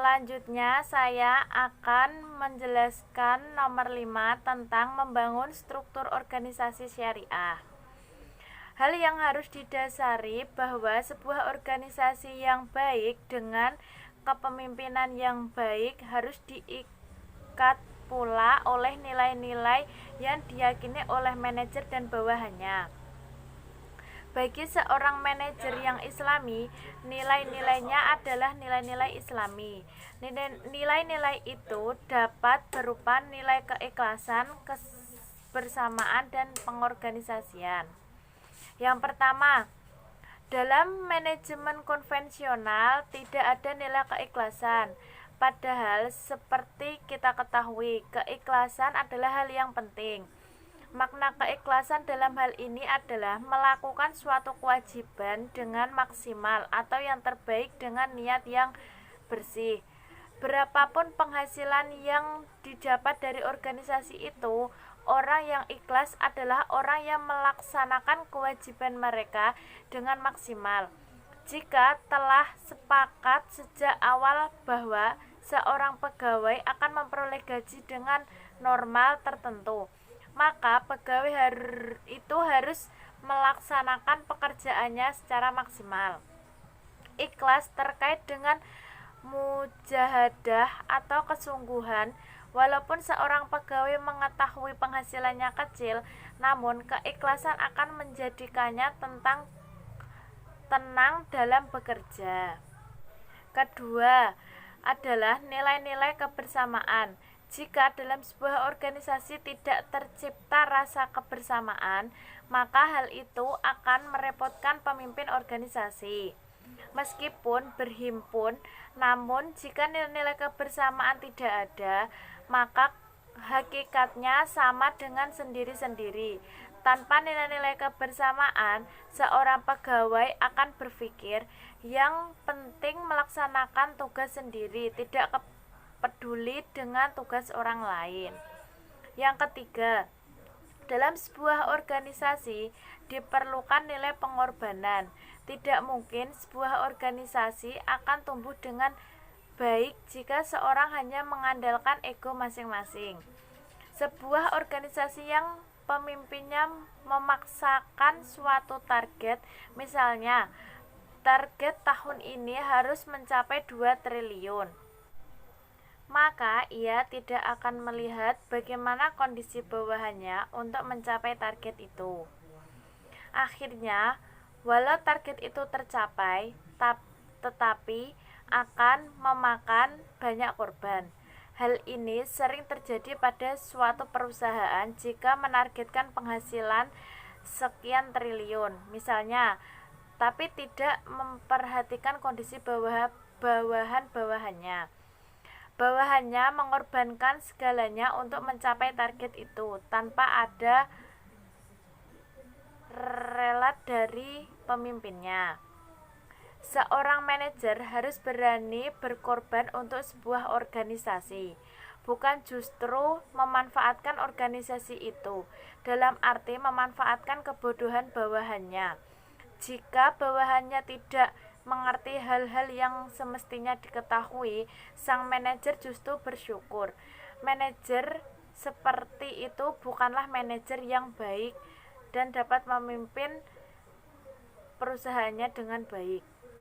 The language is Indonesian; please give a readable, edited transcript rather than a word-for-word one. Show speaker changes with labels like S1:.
S1: Selanjutnya saya akan menjelaskan nomor 5 tentang membangun struktur organisasi syariah. Hal yang harus didasari bahwa sebuah organisasi yang baik dengan kepemimpinan yang baik harus diikat pula oleh nilai-nilai yang diyakini oleh manajer dan bawahannya. Bagi seorang manajer yang islami, nilai-nilainya adalah nilai-nilai islami. Nilai-nilai itu dapat berupa nilai keikhlasan, kebersamaan, dan pengorganisasian. Yang pertama, dalam manajemen konvensional tidak ada nilai keikhlasan. Padahal seperti kita ketahui, keikhlasan adalah hal yang penting. Makna keikhlasan dalam hal ini adalah melakukan suatu kewajiban dengan maksimal atau yang terbaik dengan niat yang bersih. Berapapun penghasilan yang didapat dari organisasi itu, orang yang ikhlas adalah orang yang melaksanakan kewajiban mereka dengan maksimal. Jika telah sepakat sejak awal bahwa seorang pegawai akan memperoleh gaji dengan normal tertentu, maka pegawai itu harus melaksanakan pekerjaannya secara maksimal. Ikhlas terkait dengan mujahadah atau kesungguhan. Walaupun seorang pegawai mengetahui penghasilannya kecil, namun keikhlasan akan menjadikannya tenang dalam bekerja. Kedua adalah nilai-nilai kebersamaan. Jika dalam sebuah organisasi tidak tercipta rasa kebersamaan, maka hal itu akan merepotkan pemimpin organisasi. Meskipun berhimpun, namun jika nilai-nilai kebersamaan tidak ada, maka hakikatnya sama dengan sendiri-sendiri. Tanpa nilai-nilai kebersamaan, seorang pegawai akan berpikir yang penting melaksanakan tugas sendiri, tidak peduli dengan tugas orang lain. Yang ketiga, dalam sebuah organisasi diperlukan nilai pengorbanan. Tidak mungkin sebuah organisasi akan tumbuh dengan baik jika seorang hanya mengandalkan ego masing-masing. Sebuah organisasi yang pemimpinnya memaksakan suatu target, misalnya target tahun ini harus mencapai 2 triliun, maka ia tidak akan melihat bagaimana kondisi bawahannya untuk mencapai target itu. Akhirnya, walau target itu tercapai, tetapi akan memakan banyak korban. Hal ini sering terjadi pada suatu perusahaan jika menargetkan penghasilan sekian triliun, misalnya, tapi tidak memperhatikan kondisi bawahan-bawahannya. Bawahannya mengorbankan segalanya untuk mencapai target itu tanpa ada relat dari pemimpinnya. Seorang manajer harus berani berkorban untuk sebuah organisasi, bukan justru memanfaatkan organisasi itu, dalam arti memanfaatkan kebodohan bawahannya. Jika bawahannya tidak mengerti hal-hal yang semestinya diketahui, sang manajer justru bersyukur. Manajer seperti itu bukanlah manajer yang baik dan dapat memimpin perusahaannya dengan baik.